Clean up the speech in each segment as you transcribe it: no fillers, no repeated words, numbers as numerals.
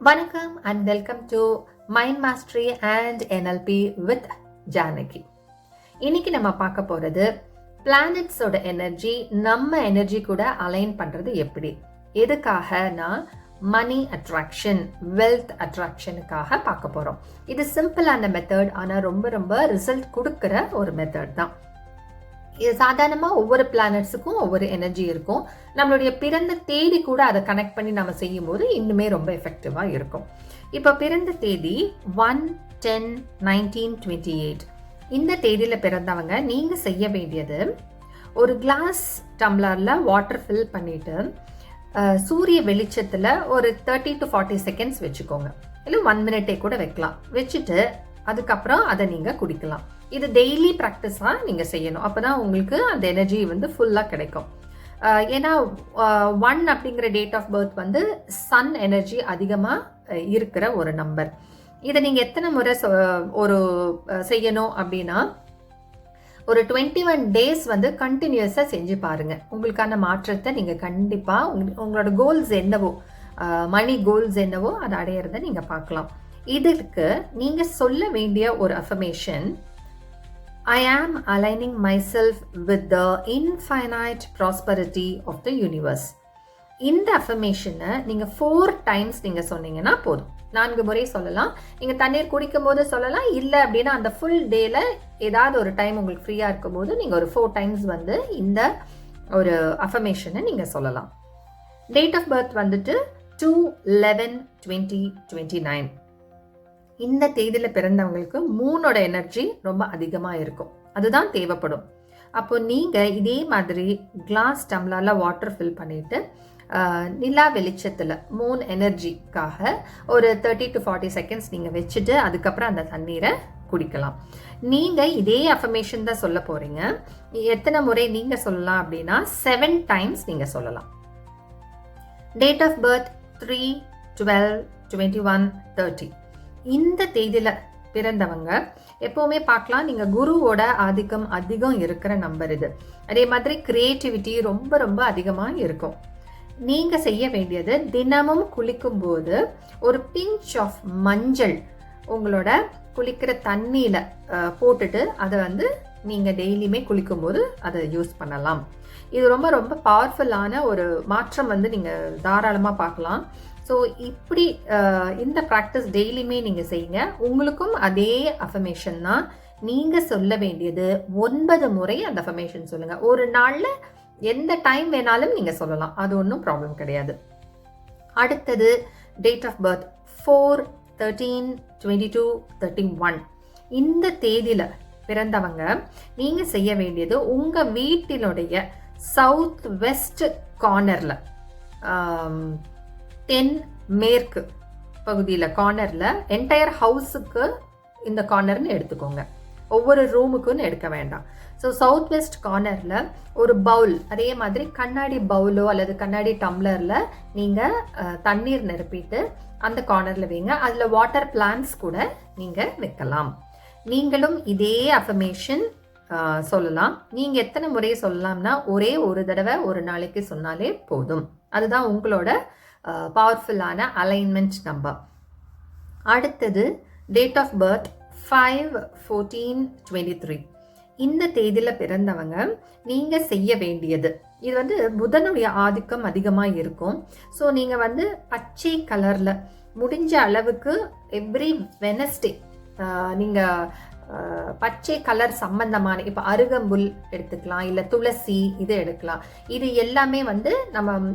வணக்கம் and welcome to Mind Mastery and NLP with Janaki. இன்னைக்கு நம்ம பார்க்க போறது பிளானட்ஸோட எனர்ஜி நம்ம எனர்ஜி கூட அலைன் பண்றது எப்படி, எதுக்காகனா மணி அட்ராக்ஷன், வெல்த் அட்ராக்ஷனுக்காக பார்க்க போறோம். இது சிம்பிளான மெத்தட், ஆனா ரொம்ப ரொம்ப ரிசல்ட் கொடுக்கிற ஒரு மெத்தட் தான். இது சாதாரணமாக ஒவ்வொரு பிளானட்ஸுக்கும் ஒவ்வொரு எனர்ஜி இருக்கும். நம்மளுடைய பிறந்த தேதி கூட அதை கனெக்ட் பண்ணி நம்ம செய்யும் போது இன்னுமே ரொம்ப எஃபெக்டிவாக இருக்கும். இப்போ பிறந்த தேதி 1/10/1928. இந்த தேதியில் பிறந்தவங்க நீங்கள் செய்ய வேண்டியது, ஒரு கிளாஸ் டம்ளரில் வாட்டர் ஃபில் பண்ணிட்டு சூரிய வெளிச்சத்தில் ஒரு 30 to 40 செகண்ட்ஸ் வச்சுக்கோங்க, இல்லை 1 மினிட்டே கூட வைக்கலாம். வச்சுட்டு அதுக்கப்புறம் அதை நீங்கள் குடிக்கலாம். இது டெய்லி ப்ராக்டிஸாக நீங்கள் செய்யணும். அப்போ தான் உங்களுக்கு அந்த எனர்ஜி வந்து ஃபுல்லாக கிடைக்கும். ஏன்னா 1 அப்படிங்கிற டேட் ஆஃப் பர்த் வந்து சன் எனர்ஜி அதிகமாக இருக்கிற ஒரு நம்பர். இதை நீங்கள் எத்தனை முறை ஒரு செய்யணும் அப்படின்னா, ஒரு 21 டேஸ் வந்து கண்டினியூஸாக செஞ்சு பாருங்கள். உங்களுக்கான மாற்றத்தை நீங்கள் கண்டிப்பாக உங்களோட கோல்ஸ் என்னவோ, மணி கோல்ஸ் என்னவோ அதை அடையிறத நீங்கள் பார்க்கலாம். இதற்கு நீங்கள் சொல்ல வேண்டிய ஒரு affirmation, I am aligning myself with the infinite prosperity of the universe. இந்த அஃபர்மேஷனை நீங்கள் 4 times நீங்கள் சொன்னீங்கன்னா போதும். 4 முறை சொல்லலாம். நீங்கள் தண்ணீர் குடிக்கும் போது சொல்லலாம், இல்லை அப்படின்னா அந்த ஃபுல் டேல ஏதாவது ஒரு டைம் உங்களுக்கு ஃப்ரீயாக இருக்கும் போது நீங்கள் ஒரு 4 times வந்து இந்த ஒரு அஃபர்மேஷனை நீங்கள் சொல்லலாம். டேட் ஆஃப் பர்த் வந்துட்டு 2/11/2029. இந்த தேதியில் பிறந்தவங்களுக்கு மூணோட எனர்ஜி ரொம்ப அதிகமாக இருக்கும், அதுதான் தேவைப்படும். அப்போ நீங்கள் இதே மாதிரி கிளாஸ் டம்ளரில் வாட்டர் ஃபில் பண்ணிட்டு நிலா வெளிச்சத்தில் மூன் எனர்ஜிக்காக ஒரு 30 to 40 செகண்ட்ஸ் நீங்கள் வச்சுட்டு அதுக்கப்புறம் அந்த தண்ணீரை குடிக்கலாம். நீங்கள் இதே அஃபர்மேஷன் தான் சொல்ல போகிறீங்க. எத்தனை முறை நீங்கள் சொல்லலாம் அப்படின்னா 7 times நீங்கள் சொல்லலாம். Date of birth 3/12/21/30. இந்த தேதியில் பிறந்தவங்க எப்போவுமே பார்க்கலாம், நீங்கள் குருவோட ஆதிக்கம் அதிகம் இருக்கிற நம்பர் இது. அதே மாதிரி கிரியேட்டிவிட்டி ரொம்ப ரொம்ப அதிகமாக இருக்கும். நீங்கள் செய்ய வேண்டியது, தினமும் குளிக்கும் போது ஒரு பிஞ்ச் ஆஃப் மஞ்சள் உங்களோட குளிக்கிற தண்ணியில் போட்டுட்டு அதை வந்து நீங்கள் டெய்லியுமே குளிக்கும்போது அதை யூஸ் பண்ணலாம். இது ரொம்ப ரொம்ப பவர்ஃபுல்லான ஒரு மாற்றம் வந்து நீங்கள் தாராளமாக பார்க்கலாம். ஸோ இப்படி இந்த ப்ராக்டிஸ் டெய்லியுமே நீங்கள் செய்யுங்க. உங்களுக்கும் அதே அஃபர்மேஷன் தான். நீங்கள் சொல்ல வேண்டியது 9 முறை அந்த அஃபர்மேஷன் சொல்லுங்கள். ஒரு நாளில் எந்த டைம் வேணாலும் நீங்கள் சொல்லலாம், அது ஒன்றும் ப்ராப்ளம் கிடையாது. அடுத்தது டேட் ஆஃப் பர்த் 4/13/22/31. இந்த தேதியில் பிறந்தவங்க நீங்கள் செய்ய வேண்டியது, உங்கள் வீட்டினுடைய சவுத் வெஸ்ட் கார்னரில், தென்மேற்கு பகுதியில் கார்னரில், என்டையர் ஹவுஸுக்கு இந்த கார்னர்னு எடுத்துக்கோங்க, ஒவ்வொரு ரூமுக்குன்னு எடுக்க வேண்டாம். ஸோ சவுத் வெஸ்ட் கார்னரில் ஒரு பவுல், அதே மாதிரி கண்ணாடி பவுலோ அல்லது கண்ணாடி டம்ளரில் நீங்கள் தண்ணீர் நிரப்பிட்டு அந்த கார்னரில் வைங்க. அதில் வாட்டர் பிளான்ட்ஸ் கூட நீங்கள் வைக்கலாம். நீங்களும் இதே அஃபர்மேஷன் சொல்லலாம். நீங்கள் எத்தனை முறை சொல்லலாம்னா, ஒரே ஒரு தடவை ஒரு நாளைக்கு சொன்னாலே போதும். அதுதான் உங்களோட பவர்ஃபுல்லான அலைன்மெண்ட் நம்பர். அடுத்தது டேட் ஆஃப் பர்த் 5/14/23. இந்த தேதியில் பிறந்தவங்க நீங்கள் செய்ய வேண்டியது, இது வந்து புதனுடைய ஆதிக்கம் அதிகமாக இருக்கும். ஸோ நீங்கள் வந்து பச்சை கலரில் முடிஞ்ச அளவுக்கு எவ்ரி வெனஸ்டே நீங்கள் பச்சை கலர் சம்பந்தமான, இப்போ அருகம்புல் எடுத்துக்கலாம், இல்லை துளசி இது எடுக்கலாம். இது எல்லாமே வந்து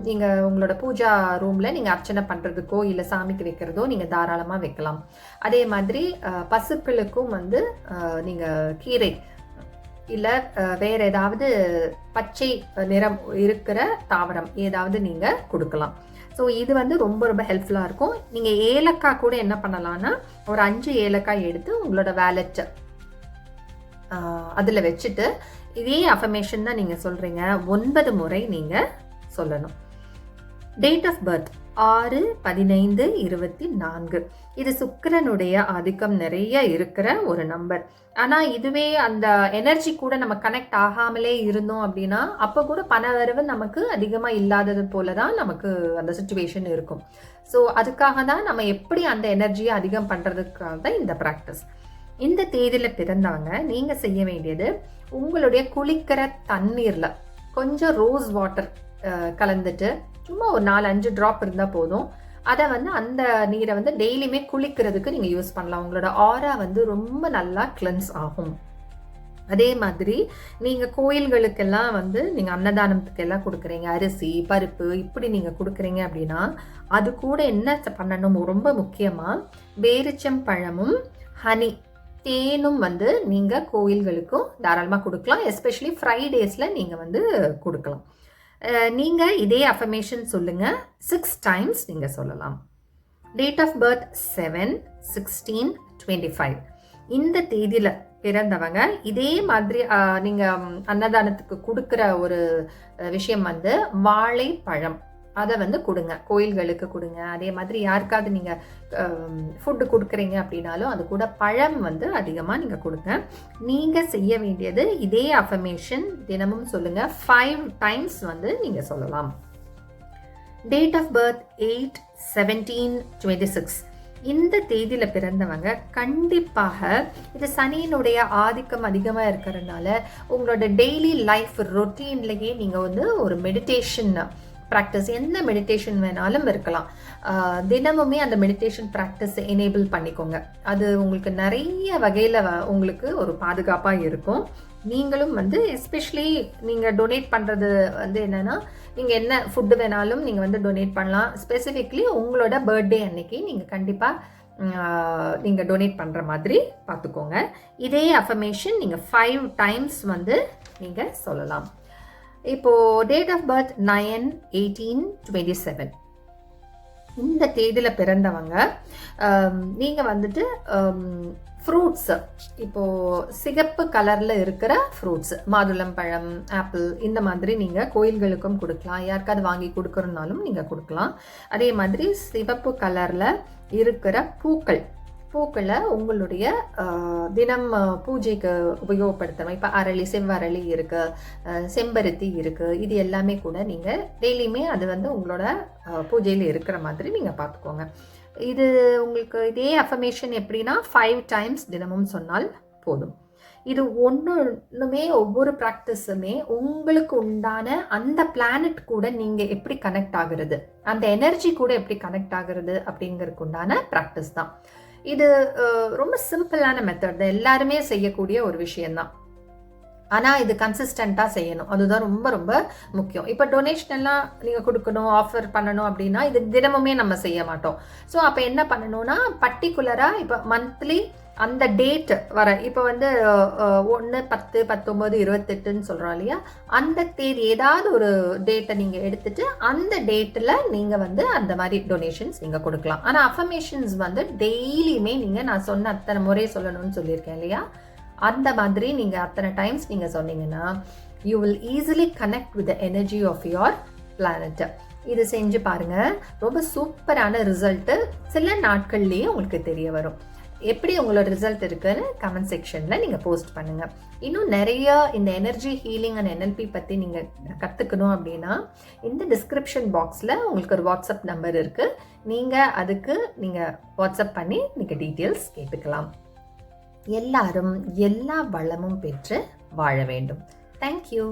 நீங்கள் உங்களோட பூஜா ரூமில் நீங்கள் அர்ச்சனை பண்ணுறதுக்கோ இல்லை சாமிக்கு வைக்கிறதோ நீங்கள் தாராளமாக வைக்கலாம். அதே மாதிரி பசுக்களுக்கும் வந்து நீங்கள் கீரை இல்லை வேறு ஏதாவது பச்சை நிறம் இருக்கிற தாவரம் ஏதாவது நீங்கள் கொடுக்கலாம். ஸோ இது வந்து ரொம்ப ரொம்ப ஹெல்ப்ஃபுல்லாக இருக்கும். நீங்கள் ஏலக்காய் கூட என்ன பண்ணலான்னா, ஒரு 5 ஏலக்காய் எடுத்து உங்களோட வேலெட் அதில் வச்சுட்டு இதே அஃபர்மேஷன் தான் நீங்கள் சொல்கிறீங்க. 9 முறை நீங்கள் சொல்லணும். Date of birth 6, 15, 24. இது சுக்கிரனுடைய ஆதிக்கம் நிறைய இருக்கிற ஒரு நம்பர். ஆனால் இதுவே அந்த எனர்ஜி கூட நம்ம கனெக்ட் ஆகாமலே இருந்தோம் அப்படின்னா அப்போ கூட பண வரவு நமக்கு அதிகமாக இல்லாதது போல தான் நமக்கு அந்த சுச்சுவேஷன் இருக்கும். ஸோ அதுக்காக தான் நம்ம எப்படி அந்த எனர்ஜியை அதிகம் பண்ணுறதுக்காக தான் இந்த ப்ராக்டிஸ். இந்த தேதியில் பிறந்தவங்க நீங்கள் செய்ய வேண்டியது, உங்களுடைய குளிக்கிற தண்ணீரில் கொஞ்சம் ரோஸ் வாட்டர் கலந்துட்டு சும்மா ஒரு 4-5 ட்ராப் இருந்தால் போதும். அதை வந்து அந்த நீரை வந்து டெய்லியுமே குளிக்கிறதுக்கு நீங்கள் யூஸ் பண்ணலாம். உங்களோட ஆரா வந்து ரொம்ப நல்லா கிளென்ஸ் ஆகும். அதே மாதிரி நீங்கள் கோயில்களுக்கெல்லாம் வந்து நீங்கள் அன்னதானத்துக்கெல்லாம் கொடுக்குறீங்க, அரிசி பருப்பு இப்படி நீங்கள் கொடுக்குறீங்க அப்படின்னா அது கூட என்ன பண்ணணும், ரொம்ப முக்கியமாக பேரிச்சம் பழமும் ஹனி தேனும் வந்து நீங்கள் கோயில்களுக்கும் தாராளமாக கொடுக்கலாம். எஸ்பெஷலி ஃப்ரைடேஸில் நீங்கள் வந்து கொடுக்கலாம். நீங்கள் இதே அஃபர்மேஷன் சொல்லுங்கள், 6 டைம்ஸ் நீங்கள் சொல்லலாம். Date of birth 7/16/25. இந்த தேதியில் பிறந்தவங்க இதே மாதிரி நீங்கள் அன்னதானத்துக்கு கொடுக்குற ஒரு விஷயம் வந்து வாழைப்பழம், அதை வந்து கொடுங்க, கோயில்களுக்கு கொடுங்க. அதே மாதிரி யாருக்காவது நீங்கள் ஃபுட்டு கொடுக்குறீங்க அப்படின்னாலும் அது கூட பழம் வந்து அதிகமாக நீங்கள் கொடுங்க. நீங்கள் செய்ய வேண்டியது இதே அஃபர்மேஷன் தினமும் சொல்லுங்கள், 5 டைம்ஸ் வந்து நீங்கள் சொல்லலாம். Date of birth 8/17/26. இந்த தேதியில் பிறந்தவங்க கண்டிப்பாக, இது சனியினுடைய ஆதிக்கம் அதிகமாக இருக்கிறதுனால உங்களோட டெய்லி லைஃப் ரொட்டீன்லேயே நீங்கள் வந்து ஒரு மெடிடேஷன் ப்ராக்டிஸ், எந்த மெடிடேஷன் வேணாலும் இருக்கலாம், தினமுமே அந்த மெடிடேஷன் ப்ராக்டிஸ் எனேபிள் பண்ணிக்கோங்க. அது உங்களுக்கு நிறைய வகையில் உங்களுக்கு ஒரு பாதுகாப்பாக இருக்கும். நீங்களும் வந்து எஸ்பெஷலி நீங்கள் டொனேட் பண்ணுறது வந்து என்னென்னா, நீங்கள் என்ன ஃபுட்டு வேணாலும் நீங்கள் வந்து டொனேட் பண்ணலாம். ஸ்பெசிஃபிக்லி உங்களோட பர்த்டே அன்னைக்கு நீங்கள் கண்டிப்பாக நீங்கள் டொனேட் பண்ணுற மாதிரி பார்த்துக்கோங்க. இதே அஃபர்மேஷன் நீங்கள் 5 டைம்ஸ் வந்து நீங்கள் சொல்லலாம். இப்போது டேட் ஆஃப் பர்த் 9/18/27. இந்த தேதியில் பிறந்தவங்க நீங்கள் வந்துட்டு ஃப்ரூட்ஸு, இப்போது சிகப்பு கலரில் இருக்கிற ஃப்ரூட்ஸ், மாதுளம்பழம், ஆப்பிள், இந்த மாதிரி நீங்கள் கோயில்களுக்கும் கொடுக்கலாம். யாருக்காவது வாங்கி கொடுக்குறதுனாலும் நீங்கள் கொடுக்கலாம். அதே மாதிரி சிவப்பு கலரில் இருக்கிற பூக்களை உங்களுடைய தினம் பூஜைக்கு உபயோகப்படுத்தணும். இப்போ அரளி, செவ்வரளி இருக்குது, செம்பருத்தி இருக்குது, இது எல்லாமே கூட நீங்கள் டெய்லியுமே அது வந்து உங்களோட பூஜையில் இருக்கிற மாதிரி நீங்கள் பார்த்துக்கோங்க. இது உங்களுக்கு இதே அஃபர்மேஷன் எப்படின்னா 5 டைம்ஸ் தினமும் சொன்னால் போதும். இது ஒன்றுமே, ஒவ்வொரு ப்ராக்டிஸுமே உங்களுக்கு உண்டான அந்த பிளானட் கூட நீங்கள் எப்படி கனெக்ட் ஆகுறது, அந்த எனர்ஜி கூட எப்படி கனெக்ட் ஆகுறது அப்படிங்கிறதுக்கு உண்டான ப்ராக்டிஸ் தான். இது ரொம்ப சிம்பிளான மெத்தட் தான், எல்லாருமே செய்யக்கூடிய ஒரு விஷயம்தான். ஆனால் இது கன்சிஸ்டண்ட்டாக செய்யணும், அதுதான் ரொம்ப ரொம்ப முக்கியம். இப்போ டொனேஷன் எல்லாம் நீங்கள் கொடுக்கணும், ஆஃபர் பண்ணணும் அப்படின்னா இது தினமுமே நம்ம செய்ய மாட்டோம். ஸோ அப்போ என்ன பண்ணணும்னா, பர்டிகுலராக இப்போ மந்த்லி அந்த டேட் வர, இப்போ வந்து 1, 10, 19, 28ன்னு சொல்கிறோம் இல்லையா, அந்த தேதி ஏதாவது ஒரு டேட்டை நீங்கள் எடுத்துட்டு அந்த டேட்டில் நீங்கள் வந்து அந்த மாதிரி டொனேஷன்ஸ் நீங்கள் கொடுக்கலாம். ஆனால் அஃபர்மேஷன்ஸ் வந்து டெய்லியுமே நீங்கள், நான் சொன்ன அத்தனை முறை சொல்லணும்னு சொல்லியிருக்கேன் இல்லையா, அந்த மாதிரி நீங்கள் அத்தனை டைம்ஸ் நீங்கள் சொன்னீங்கன்னா you will easily connect with the energy of your planet. இது செஞ்சு பாருங்கள், ரொம்ப சூப்பரான ரிசல்ட்டு சில நாட்கள்லேயே உங்களுக்கு தெரிய வரும். எப்படி உங்களோட ரிசல்ட் இருக்குன்னு கமெண்ட் செக்ஷனில் நீங்கள் போஸ்ட் பண்ணுங்கள். இன்னும் நிறைய இந்த எனர்ஜி ஹீலிங் அண்ட் NLP பற்றி நீங்கள் கற்றுக்கணும் அப்படின்னா இந்த டிஸ்கிரிப்ஷன் பாக்ஸில் உங்களுக்கு ஒரு வாட்ஸ்அப் நம்பர் இருக்குது, நீங்கள் அதுக்கு நீங்கள் வாட்ஸ்அப் பண்ணி நீங்கள் டீட்டெயில்ஸ் கேட்டுக்கலாம். எல்லாரும் எல்லா வளமும் பெற்று வாழ வேண்டும். தேங்க்யூ.